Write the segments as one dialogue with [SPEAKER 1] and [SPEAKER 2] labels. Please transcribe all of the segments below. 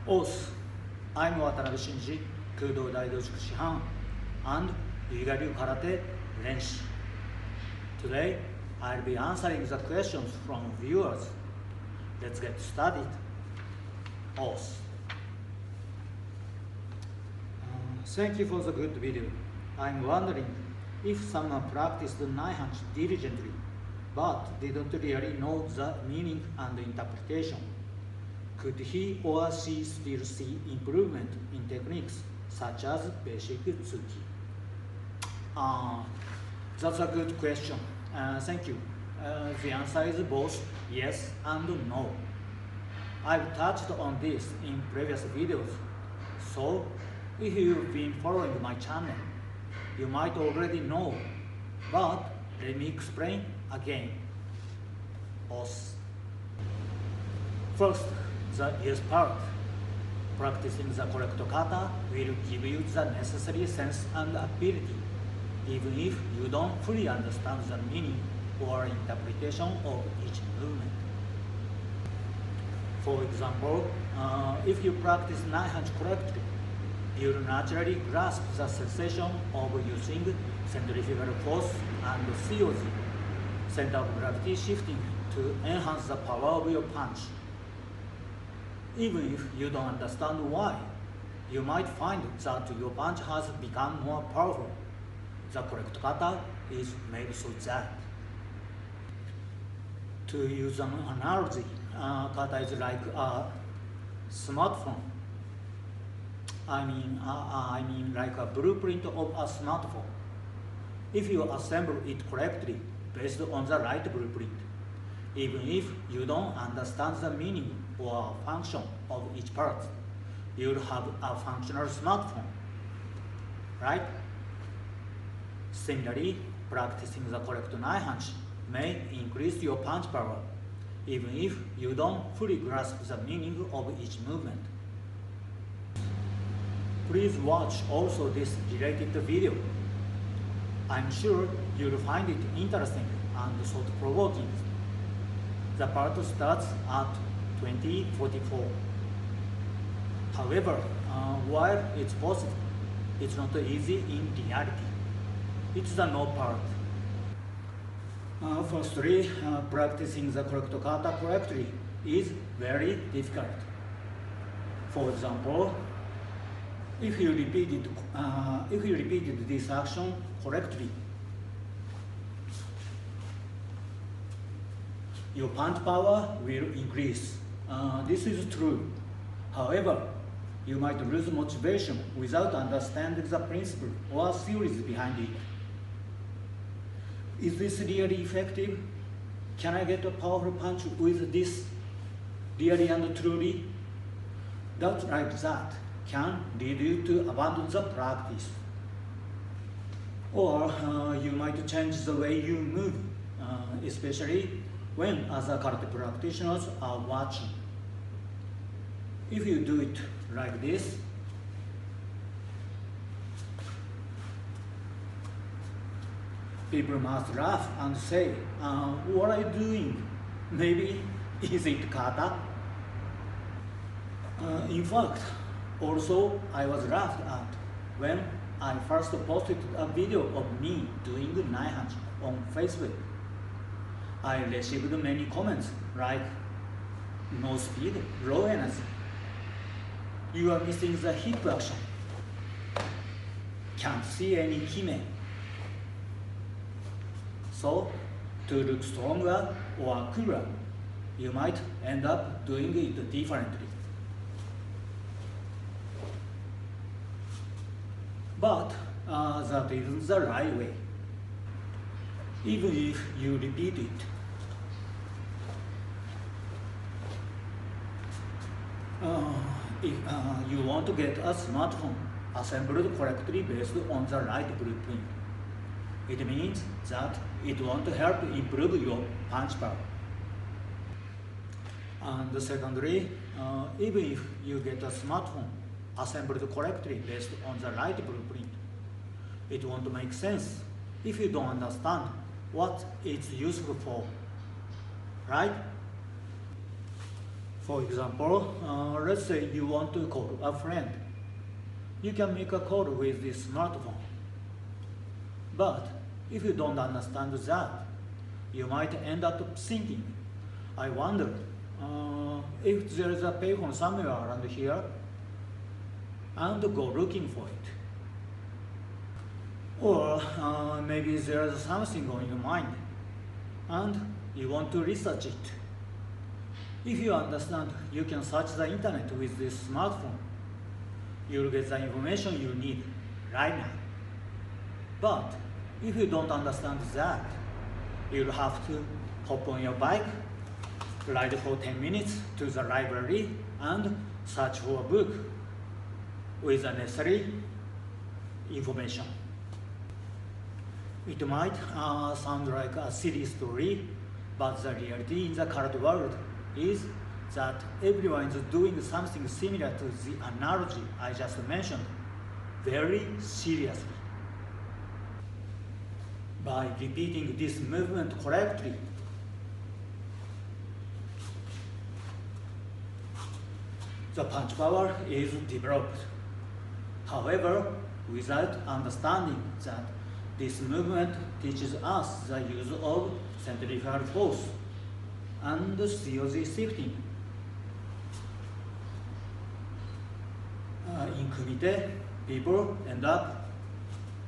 [SPEAKER 1] オース、I'm 渡辺真二、空洞大道塾師範 and リーガ流空手練習。Today, I'll be answering the questions from viewers. Let's get started. オース。Thank you for the good video. I'm wondering if someone practiced Naihanchi diligently, but didn't really know the meaning and interpretation. Could he or she still see improvement in techniques such as basic tsuki? That's a good question. Thank you. The answer is both yes and no. I've touched on this in previous videos, so if you've been following my channel, you might already know, but let me explain again. First, the yes part. Practicing the correct kata will give you the necessary sense and ability, even if you don't fully understand the meaning or interpretation of each movement. For example, if you practice Naihanchi correctly, you'll naturally grasp the sensation of using centrifugal force and COG, center of gravity shifting, to enhance the power of your punch. Even if you don't understand why, you might find that your punch has become more powerful. The correct kata is made so that. To use an analogy, kata is like a smartphone. I mean like a blueprint of a smartphone. If you assemble it correctly based on the right blueprint, even if you don't understand the meaning or function of each part, you'll have a functional smartphone, right? Similarly, practicing the correct Naihanchi may increase your punch power, even if you don't fully grasp the meaning of each movement. Please watch also this related video. I'm sure you'll find it interesting and thought-provoking. The part starts at 2044. However, while it's possible, it's not easy in reality. It's the no part. Firstly, practicing the correct kata correctly is very difficult. For example, if you repeated this action correctly, your punch power will increase. This is true. However, you might lose motivation without understanding the principle or theories behind it. Is this really effective? Can I get a powerful punch with this really and truly? Doubts like that can lead you to abandon the practice. Or you might change the way you move, especially when other karate practitioners are watching. If you do it like this, people must laugh and say, what are you doing? Maybe is it kata? In fact, also I was laughed at when I first posted a video of me doing Naihanchi on Facebook. I received many comments like, no speed, low energy. You are missing the hip action. Can't see any kime. So, to look stronger or cooler, you might end up doing it differently. But that isn't the right way. Even if you repeat it, if you want to get a smartphone assembled correctly based on the right blueprint, it means that it won't help improve your punch power. And secondly, even if you get a smartphone assembled correctly based on the right blueprint, it won't make sense if you don't understand what it's useful for, right? For example, let's say you want to call a friend. You can make a call with this smartphone. But if you don't understand that, you might end up thinking, I wonder if there is a payphone somewhere around here, and go looking for it. Or maybe there is something on your mind, and you want to research it. If you understand, you can search the internet with this smartphone. You'll get the information you need right now. But if you don't understand that, you'll have to hop on your bike, ride for 10 minutes to the library, and search for a book with the necessary information. It might sound like a silly story, but the reality in the current world is that everyone is doing something similar to the analogy I just mentioned very seriously. By repeating this movement correctly, the punch power is developed. However, without understanding that this movement teaches us the use of centrifugal force and COG shifting. In kumite, people end up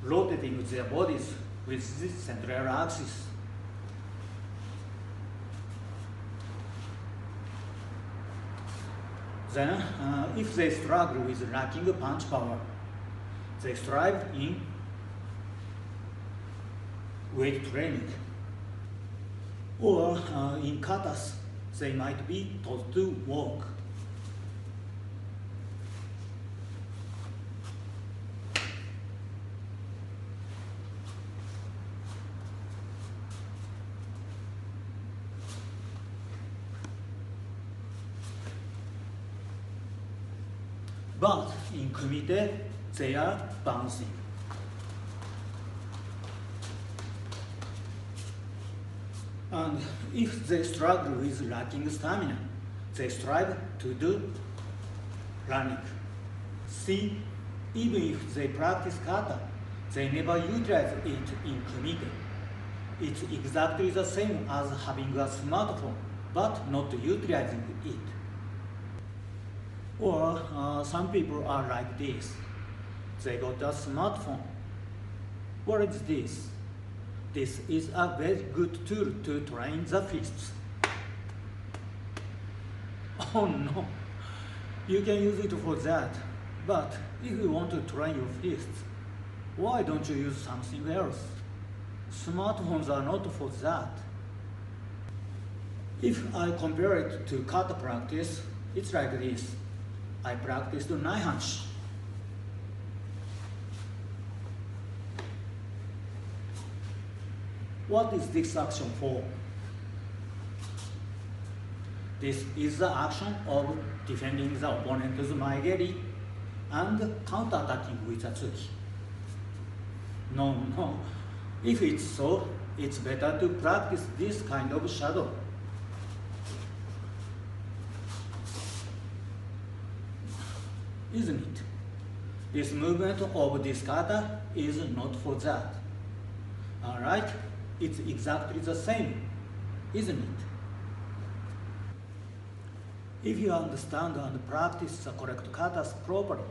[SPEAKER 1] rotating their bodies with this central axis. Then, if they struggle with lacking punch power, they strive in weight training. Or in katas, they might be taught to walk. But in kumite, they are bouncing. And if they struggle with lacking stamina, they strive to do running. See, even if they practice kata, they never utilize it in kumite. It's exactly the same as having a smartphone, but not utilizing it. Or some people are like this. They got a smartphone. What is this? This is a very good tool to train the fists. Oh no, you can use it for that. But if you want to train your fists, why don't you use something else? Smartphones are not for that. If I compare it to kata practice, it's like this. I practiced Naihanchi. What is this action for? This is the action of defending the opponent's maegeri and counterattacking with a tsuki. No. If it's so, it's better to practice this kind of shadow. Isn't it? This movement of this kata is not for that. Alright? It's exactly the same, isn't it? If you understand and practice the correct katas properly,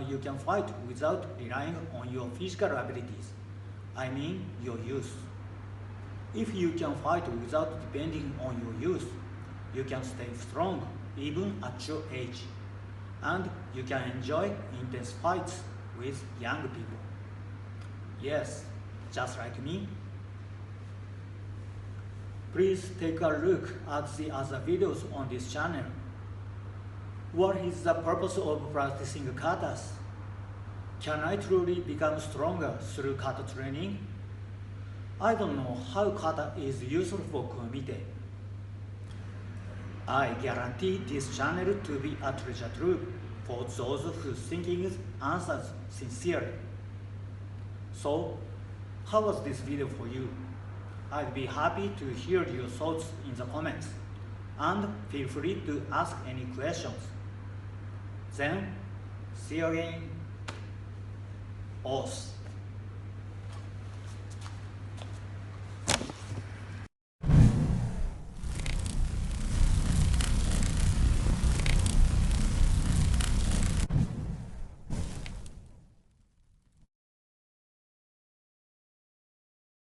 [SPEAKER 1] you can fight without relying on your physical abilities. I mean your youth. If you can fight without depending on your youth, you can stay strong even at your age. And you can enjoy intense fights with young people. Yes, just like me. Please take a look at the other videos on this channel. What is the purpose of practicing katas? Can I truly become stronger through kata training? I don't know how kata is useful for kumite. I guarantee this channel to be a treasure trove for those whose thinking answers sincerely. So, how was this video for you? I'd be happy to hear your thoughts in the comments. and feel free to ask any questions. Then, see you again. Oath.